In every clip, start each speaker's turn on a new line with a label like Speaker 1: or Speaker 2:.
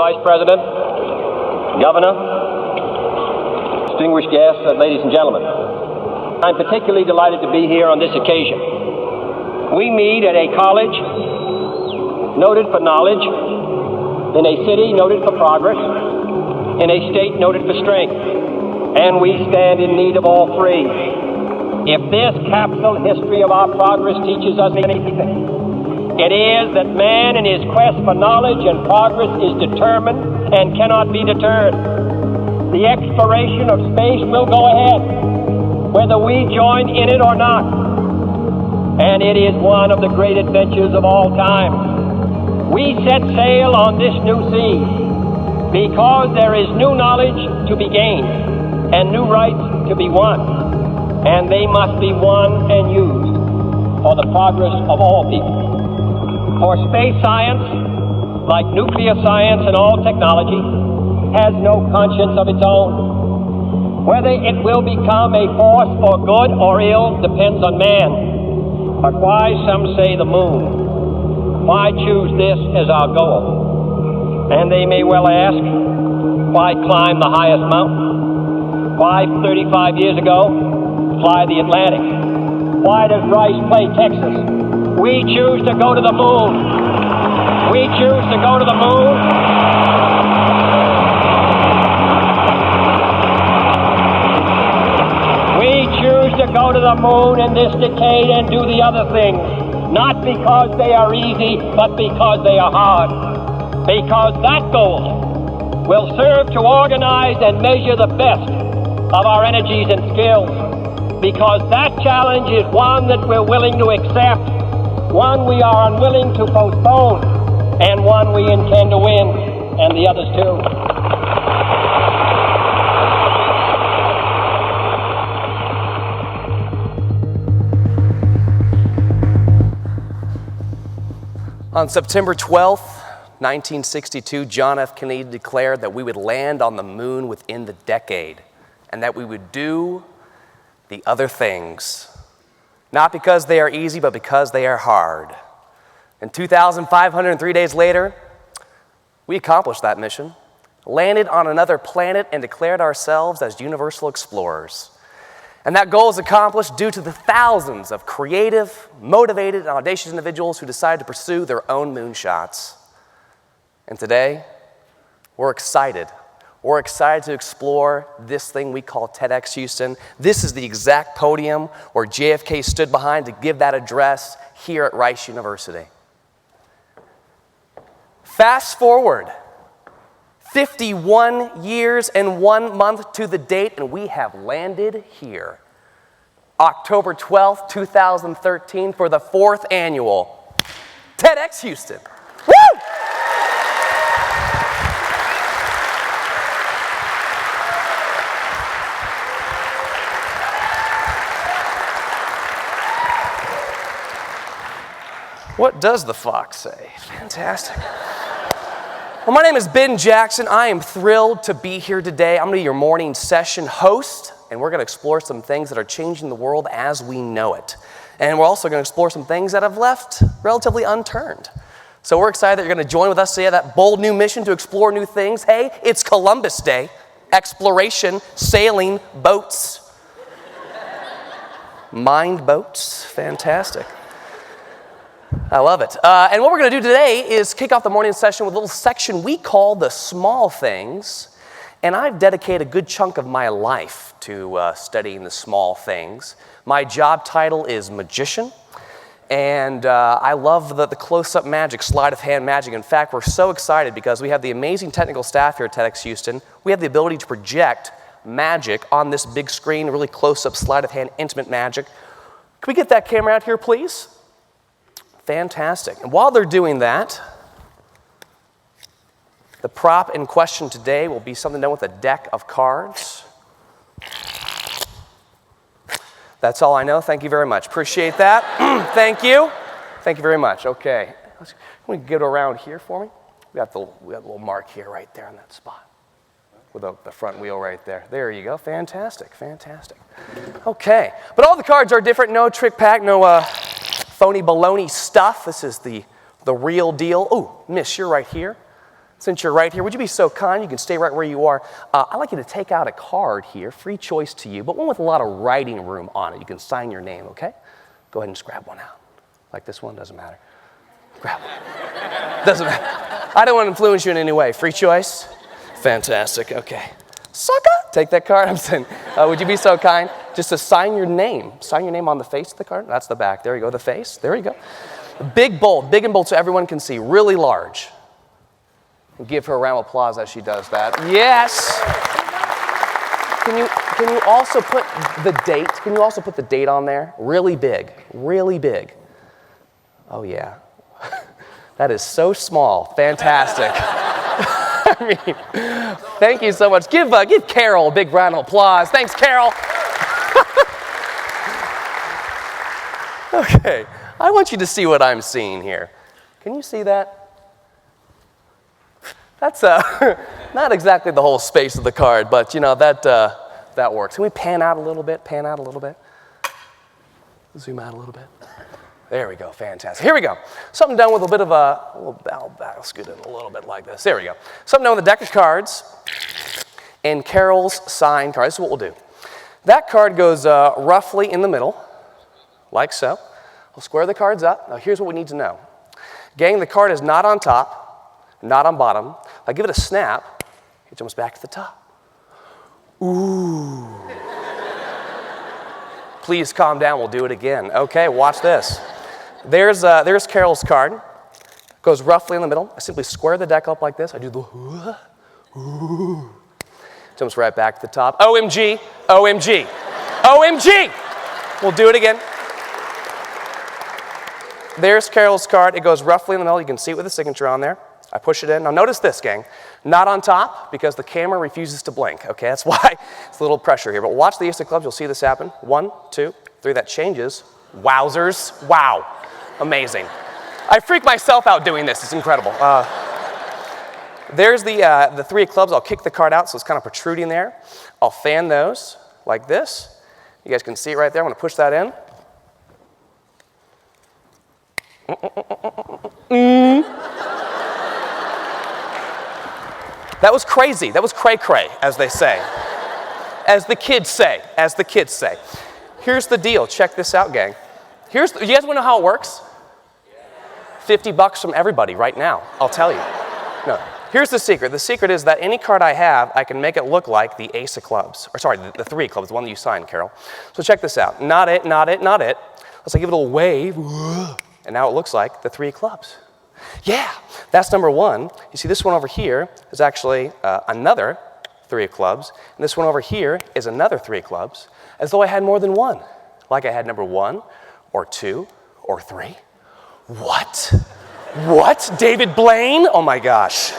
Speaker 1: Vice President, Governor, distinguished guests, ladies and gentlemen. I'm particularly delighted to be here on this occasion. We meet at a college noted for knowledge, in a city noted for progress, in a state noted for strength, and we stand in need of all three. If this capsule history of our progress teaches us anything, it is that man in his quest for knowledge and progress is determined and cannot be deterred. The exploration of space will go ahead, whether we join in it or not. And it is one of the great adventures of all time. We set sail on this new sea because there is new knowledge to be gained and new rights to be won. And they must be won and used for the progress of all people. For space science, like nuclear science and all technology, has no conscience of its own. Whether it will become a force for good or ill depends on man. But why, some say, the moon? Why choose this as our goal? And they may well ask, why climb the highest mountain? Why, 35 years ago, fly the Atlantic? Why does Rice play Texas? We choose to go to the moon. We choose to go to the moon. We choose to go to the moon in this decade and do the other things, not because they are easy, but because they are hard. Because that goal will serve to organize and measure the best of our energies and skills. Because that challenge is one that we're willing to accept, one we are unwilling to postpone, and one we intend to win, and the others too.
Speaker 2: On September 12th, 1962, John F. Kennedy declared that we would land on the moon within the decade, and that we would do the other things. Not because they are easy, but because they are hard. And 2,503 days later, we accomplished that mission, landed on another planet, and declared ourselves as universal explorers. And that goal is accomplished due to the thousands of creative, motivated, and audacious individuals who decided to pursue their own moonshots. And today, we're excited. We're excited to explore this thing we call TEDxHouston. This is the exact podium where JFK stood behind to give that address here at Rice University. Fast forward 51 years and 1 month to the date, and we have landed here. October 12th, 2013, for the 4th annual TEDxHouston. Woo! What does the fox say? Fantastic. Well, my name is Ben Jackson. I am thrilled to be here today. I'm going to be your morning session host, and we're going to explore some things that are changing the world as we know it. And we're also going to explore some things that have left relatively unturned. So we're excited that you're going to join with us today, that bold new mission to explore new things. Hey, it's Columbus Day. Exploration, sailing, boats. Mind boats. Fantastic. I love it. And what we're going to do today is kick off the morning session with a little section we call the small things. And I've dedicated a good chunk of my life to studying the small things. My job title is magician. And I love the close-up magic, sleight of hand magic. In fact, we're so excited because we have the amazing technical staff here at TEDxHouston. We have the ability to project magic on this big screen, really close-up, sleight of hand, intimate magic. Can we get that camera out here, please? Fantastic. And while they're doing that, the prop in question today will be something done with a deck of cards. That's all I know. Thank you very much. Appreciate that. Thank you. Thank you very much. Okay. Can we get around here for me? We got the little mark here right there in that spot with the front wheel right there. There you go. Fantastic. Fantastic. Okay. But all the cards are different. No trick pack. No phony baloney stuff. This is the real deal. Oh, miss, you're right here. since you're right here, would you be so kind? You can stay right where you are. I'd like you to take out a card here, free choice to you, but one with a lot of writing room on it. You can sign your name, okay? Go ahead and just grab one out. Like this one, doesn't matter. Grab one. Doesn't matter. I don't want to influence you in any way. Free choice? Fantastic, okay. Sucker! Take that card. I'm saying, would you be so kind just to sign your name? Sign your name on the face of the card. That's the back. There you go, the face. There you go. Big and bold so everyone can see. Really large. Give her a round of applause as she does that. Yes. Can you also put the date? Can you also put the date on there? Really big. Really big. Oh yeah. That is so small. Fantastic. I mean, thank you so much. Give Carol a big round of applause. Thanks, Carol. Okay. I want you to see what I'm seeing here. Can you see that? That's not exactly the whole space of the card, but you know, that works. Can we pan out a little bit? Pan out a little bit? Zoom out a little bit. There we go, fantastic. Here we go. Something done with a bit of I'll scoot in a little bit like this. There we go. Something done with a deck of cards and Carol's signed card. This is what we'll do. That card goes roughly in the middle, like so. We'll square the cards up. Now here's what we need to know. Gang, the card is not on top, not on bottom. I give it a snap, it jumps back to the top. Ooh. Please calm down, we'll do it again. Okay, watch this. There's Carol's card. Goes roughly in the middle. I simply square the deck up like this. I do the ooh. Jumps right back to the top. OMG, OMG, OMG. We'll do it again. There's Carol's card. It goes roughly in the middle. You can see it with the signature on there. I push it in. Now notice this, gang. Not on top because the camera refuses to blink. Okay, that's why it's a little pressure here. But watch the ace of clubs. You'll see this happen. 1, 2, 3. That changes. Wowzers. Wow. Amazing. I freak myself out doing this. It's incredible. There's the 3 of clubs. I'll kick the card out so it's kind of protruding there. I'll fan those like this. You guys can see it right there. I'm going to push that in. That was crazy. That was cray-cray, as they say. As the kids say. As the kids say. Here's the deal. Check this out, gang. You guys want to know how it works? $50 from everybody right now. I'll tell you. No. Here's the secret. The secret is that any card I have, I can make it look like the ace of clubs. Or sorry, the 3 of clubs, the one that you signed, Carol. So check this out. Not it, not it, not it. Let's give it a little wave. And now it looks like the 3 of clubs. Yeah, that's number 1. You see this one over here is actually another 3 of clubs. And this one over here is another 3 of clubs, as though I had more than one. Like I had number 1 or 2 or 3. What? What? David Blaine? Oh my gosh.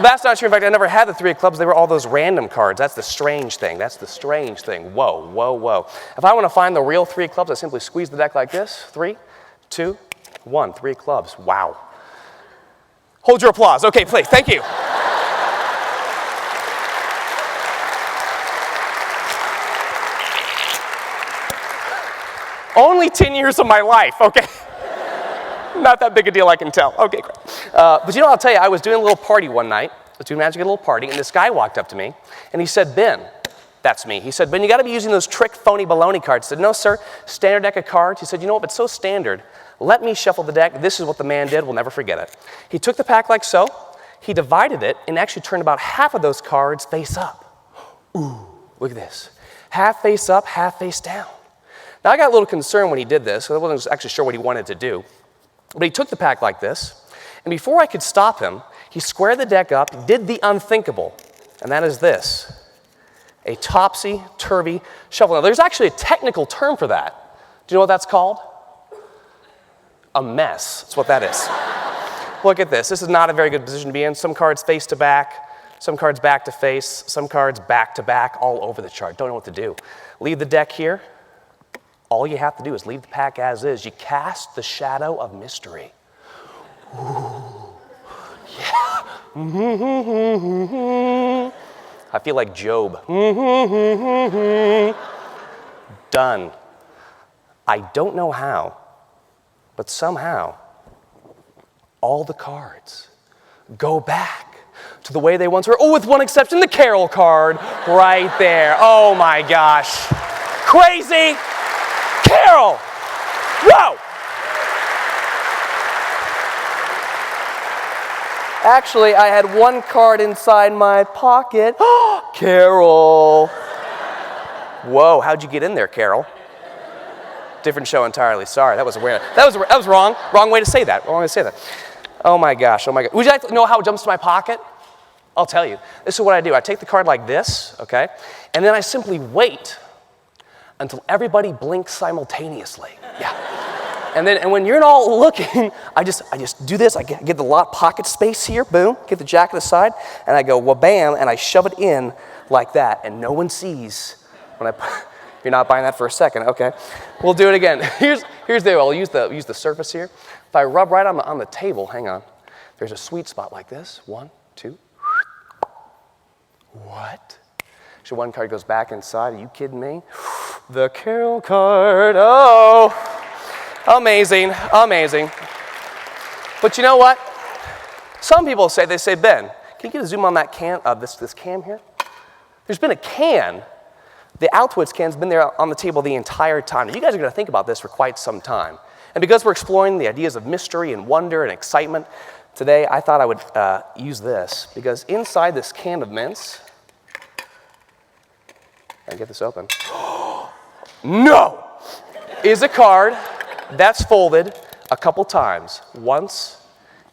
Speaker 2: That's not true. In fact, I never had the 3 of clubs. They were all those random cards. That's the strange thing. That's the strange thing. Whoa, whoa, whoa. If I want to find the real 3 of clubs, I simply squeeze the deck like this. 3, 2, 1. 3 of clubs. Wow. Hold your applause. Okay, please. Thank you. Only 10 years of my life, okay? Not that big a deal, I can tell. Okay, great. But you know, I'll tell you, I was doing a little party one night. I was doing Magic at a little party, and this guy walked up to me, and he said, Ben, that's me. He said, Ben, you got to be using those trick, phony baloney cards. I said, no, sir, standard deck of cards. He said, you know what, but it's so standard. Let me shuffle the deck. This is what the man did. We'll never forget it. He took the pack like so. He divided it and actually turned about half of those cards face up. Ooh, look at this. Half face up, half face down. Now, I got a little concerned when he did this. I wasn't actually sure what he wanted to do. But he took the pack like this. And before I could stop him, he squared the deck up, did the unthinkable. And that is this. A topsy-turvy shuffle. Now, there's actually a technical term for that. Do you know what that's called? A mess. That's what that is. Look at this. This is not a very good position to be in. Some cards face to back, some cards back to face, some cards back to back, all over the chart. Don't know what to do. Leave the deck here. All you have to do is leave the pack as is. You cast the shadow of mystery. Ooh. Yeah. I feel like Job. Done. I don't know how, but somehow all the cards go back to the way they once were. Oh, with one exception, the Carol card right there. Oh my gosh. Crazy. Carol. Whoa. Actually, I had one card inside my pocket. Carol. Whoa, how'd you get in there, Carol? Different show entirely. Sorry, that was weird. That was wrong. Wrong way to say that. Wrong way to say that. Oh my gosh. Would you like to know how it jumps to my pocket? I'll tell you. This is what I do. I take the card like this, okay? And then I simply wait until everybody blinks simultaneously. Yeah. And when you're not looking, I just do this. I get the lot pocket space here, boom, get the jacket aside, and I go, wha-bam, and I shove it in like that, and no one sees when you're not buying that for a second, okay? We'll do it again. Here's the deal. I'll use the surface here. If I rub right on the table, hang on, there's a sweet spot like this. 1, 2. What? So one card goes back inside. Are you kidding me? The Carol card. Oh, amazing, amazing. But you know what? Some people say, Ben, can you get a zoom on that can, this cam here? There's been a can. The Altwitz can's been there on the table the entire time. You guys are going to think about this for quite some time. And because we're exploring the ideas of mystery and wonder and excitement, today I thought I would use this, because inside this can of mints, I get this open. No! Is a card that's folded a couple times. Once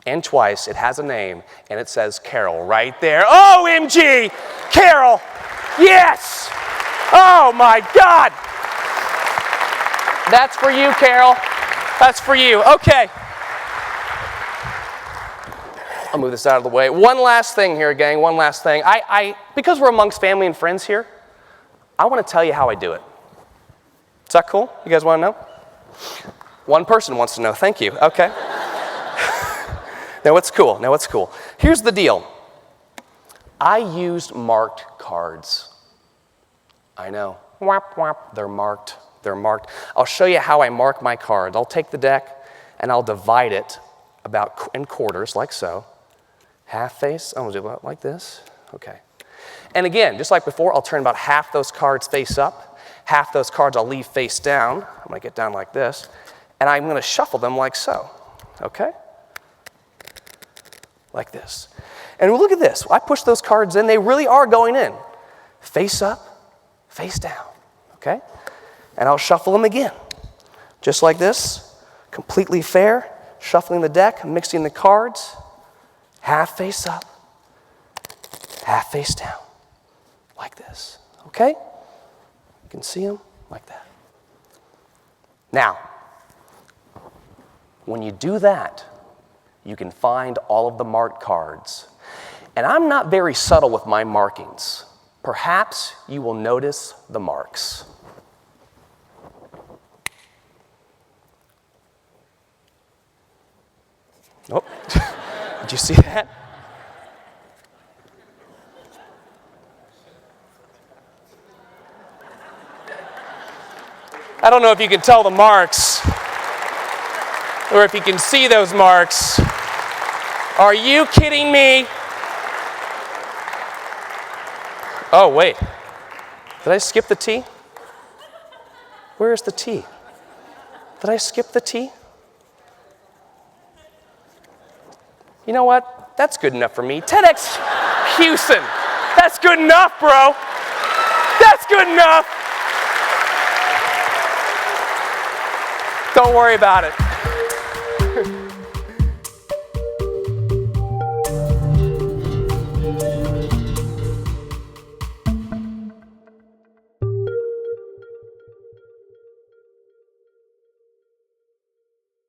Speaker 2: and twice. It has a name, and it says Carol right there. OMG! Carol! Yes! Oh my God! That's for you, Carol. That's for you. Okay. I'll move this out of the way. One last thing here, gang. One last thing. Because we're amongst family and friends here, I want to tell you how I do it. Is that cool? You guys want to know? One person wants to know. Thank you. Okay. Now it's cool. Now it's cool. Here's the deal. I used marked cards. I know. Whap, whap. They're marked. They're marked. I'll show you how I mark my cards. I'll take the deck and I'll divide it about in quarters, like so. Half face. I'm going to do it like this. Okay. And again, just like before, I'll turn about half those cards face up. Half those cards I'll leave face down. I'm going to get down like this. And I'm going to shuffle them like so. Okay? Like this. And look at this. I push those cards in. They really are going in. Face up, face down. Okay? And I'll shuffle them again. Just like this. Completely fair. Shuffling the deck, mixing the cards. Half face up, half face down. Like this. Okay? You can see them like that. Now, when you do that, you can find all of the marked cards. And I'm not very subtle with my markings. Perhaps you will notice the marks. Oh, did you see that? I don't know if you can tell the marks or if you can see those marks. Are you kidding me? Oh, wait. Did I skip the T? Where is the T? Did I skip the T? You know what? That's good enough for me. TEDxHouston. That's good enough, bro. That's good enough. Don't worry about it.